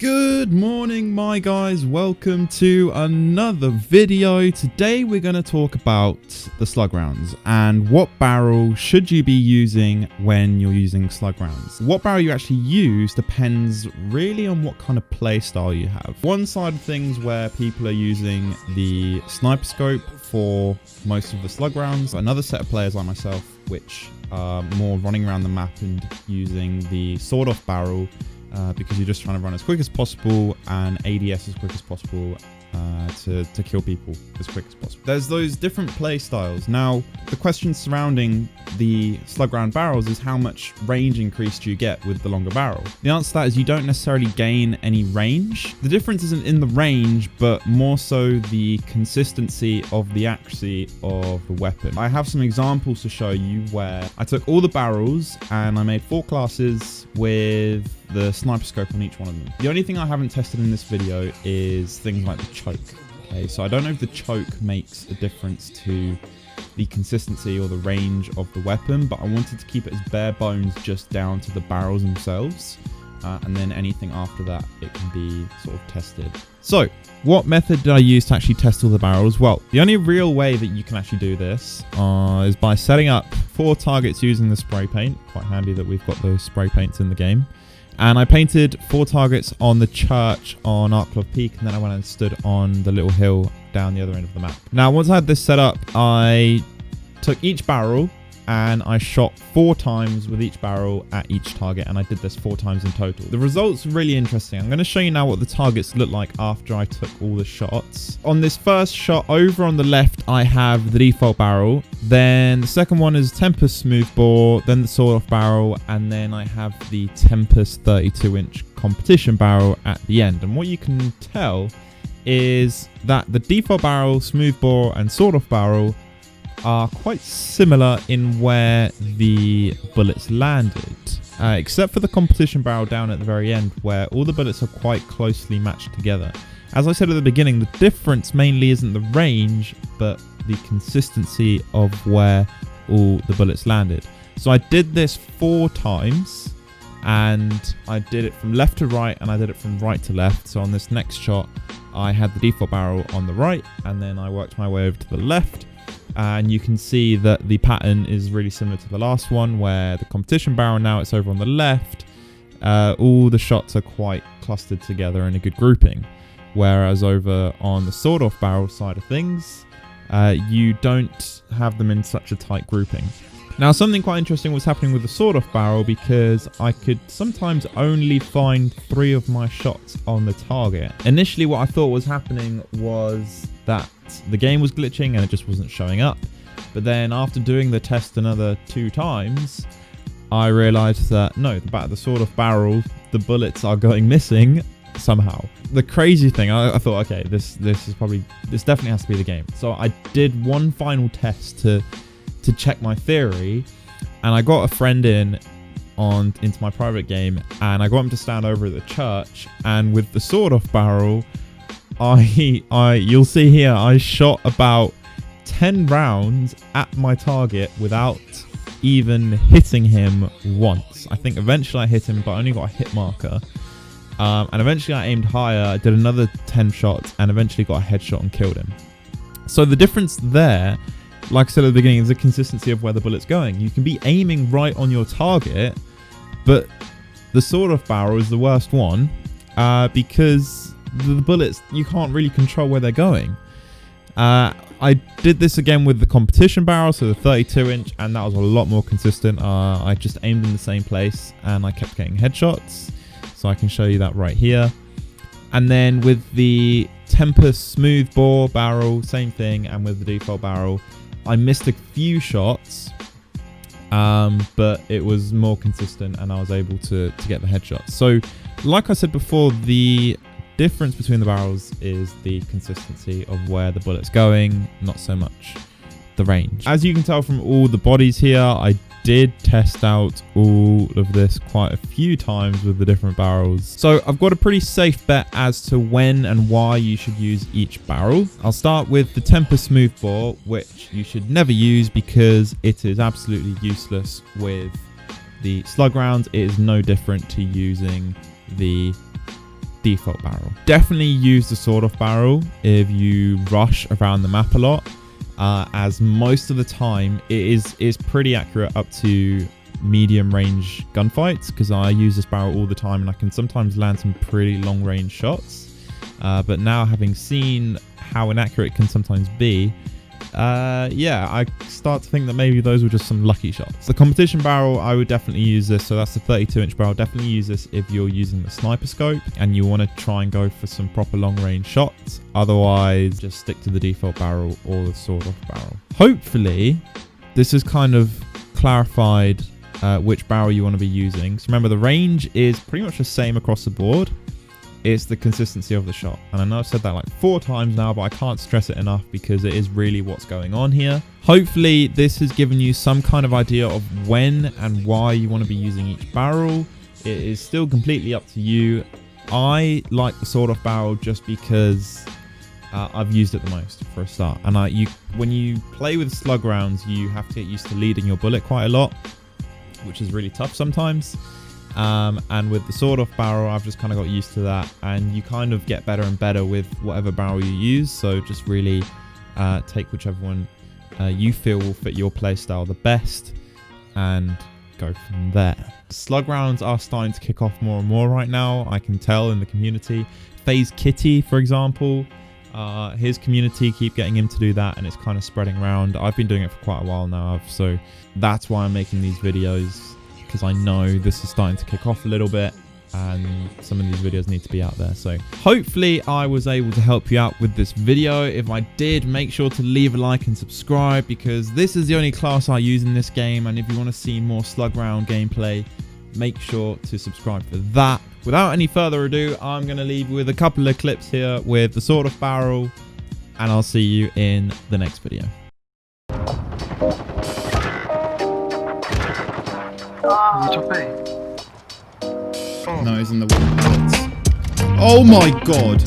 Good morning, my guys. Welcome to another video. Today we're going to talk about the slug rounds and what barrel should you be using when you're using slug rounds. What barrel you actually use depends really on what kind of play style you have. One side of things where people are using the sniper scope for most of the slug rounds. Another set of players like myself, which are more running around the map and using the sawed-off barrel because you're just trying to run as quick as possible and ADS as quick as possible to kill people as quick as possible. There's those different play styles. Now, the question surrounding the slug round barrels is how much range increase do you get with the longer barrel? The answer to that is you don't necessarily gain any range. The difference isn't in the range, but more so the consistency of the accuracy of the weapon. I have some examples to show you where I took all the barrels and I made 4 classes with the sniper scope on each one of them. The only thing I haven't tested in this video is things like the choke. Okay, so I don't know if the choke makes a difference to the consistency or the range of the weapon, but I wanted to keep it as bare bones just down to the barrels themselves. And then anything after that, it can be sort of tested. So what method did I use to actually test all the barrels? Well, the only real way that you can actually do this is by setting up 4 targets using the spray paint. Quite handy that we've got those spray paints in the game. And I painted 4 targets on the church on Arklov Peak, and then I went and stood on the little hill down the other end of the map. Now, once I had this set up, I took each barrel and I shot 4 times with each barrel at each target, and I did this 4 times in total. The results are really interesting. I'm going to show you now what the targets look like after I took all the shots. On this first shot over on the left, I have the default barrel. Then the second one is Tempest smoothbore, then the sawed-off barrel, and then I have the Tempest 32-inch competition barrel at the end. And what you can tell is that the default barrel, smoothbore, and sawed-off barrel are quite similar in where the bullets landed, except for the competition barrel down at the very end where all the bullets are quite closely matched together. As I said at the beginning, the difference mainly isn't the range, but the consistency of where all the bullets landed. So I did this 4 times, and I did it from left to right, and I did it from right to left. So on this next shot, I had the default barrel on the right, and then I worked my way over to the left. And you can see that the pattern is really similar to the last one, where the competition barrel, now it's over on the left. All the shots are quite clustered together in a good grouping. Whereas over on the sawed-off barrel side of things, you don't have them in such a tight grouping. Now, something quite interesting was happening with the sawed-off barrel, because I could sometimes only find 3 of my shots on the target. Initially, what I thought was happening was that the game was glitching and it just wasn't showing up. But then after doing the test another 2 times, I realized that no, the sawed-off barrel, the bullets are going missing somehow. The crazy thing, I thought, okay, this definitely has to be the game. So I did one final test to check my theory, and I got a friend into my private game, and I got him to stand over at the church, and with the sawed-off barrel, you'll see here, I shot about 10 rounds at my target without even hitting him once. I think eventually I hit him, but I only got a hit marker. And eventually I aimed higher, I did another 10 shots, and eventually got a headshot and killed him. So the difference there, like I said at the beginning, is the consistency of where the bullet's going. You can be aiming right on your target, but the sawed-off barrel is the worst one because the bullets, you can't really control where they're going. I did this again with the competition barrel, so the 32-inch, and that was a lot more consistent. I just aimed in the same place and I kept getting headshots. So I can show you that right here. And then with the Tempest smoothbore barrel, same thing, and with the default barrel, I missed a few shots, but it was more consistent and I was able to get the headshots. So like I said before, the difference between the barrels is the consistency of where the bullet's going, not so much the range. As you can tell from all the bodies here, I did test out all of this quite a few times with the different barrels. So I've got a pretty safe bet as to when and why you should use each barrel. I'll start with the Tempest smoothbore, which you should never use because it is absolutely useless with the slug rounds. It is no different to using the default barrel. Definitely use the sawed-off barrel if you rush around the map a lot, as most of the time it is pretty accurate up to medium range gunfights, because I use this barrel all the time and I can sometimes land some pretty long range shots. But now, having seen how inaccurate it can sometimes be, yeah, I start to think that maybe those were just some lucky shots. The competition barrel, I would definitely use this. So that's the 32-inch barrel. Definitely use this if you're using the sniper scope and you want to try and go for some proper long range shots. Otherwise, just stick to the default barrel or the sawed-off barrel. Hopefully, this has kind of clarified which barrel you want to be using. So remember, the range is pretty much the same across the board. It's the consistency of the shot. And I know I've said that like 4 times now, but I can't stress it enough because it is really what's going on here. Hopefully this has given you some kind of idea of when and why you want to be using each barrel. It is still completely up to you. I like the sawed-off barrel just because I've used it the most for a start. And when you play with slug rounds, you have to get used to leading your bullet quite a lot, which is really tough sometimes. And with the sawed-off barrel, I've just kind of got used to that, and you kind of get better and better with whatever barrel you use. So just really take whichever one you feel will fit your playstyle the best and go from there. Slug rounds are starting to kick off more and more right now. I can tell in the community. FaZe Kitty, for example, his community keep getting him to do that, and it's kind of spreading around. I've been doing it for quite a while now, so that's why I'm making these videos, because I know this is starting to kick off a little bit and some of these videos need to be out there. So hopefully I was able to help you out with this video. If I did, make sure to leave a like and subscribe, because this is the only class I use in this game. And if you want to see more slug round gameplay, make sure to subscribe for that. Without any further ado, I'm going to leave you with a couple of clips here with the sawed-off barrel, and I'll see you in the next video. No, he's in the wooden pallets. Oh my god!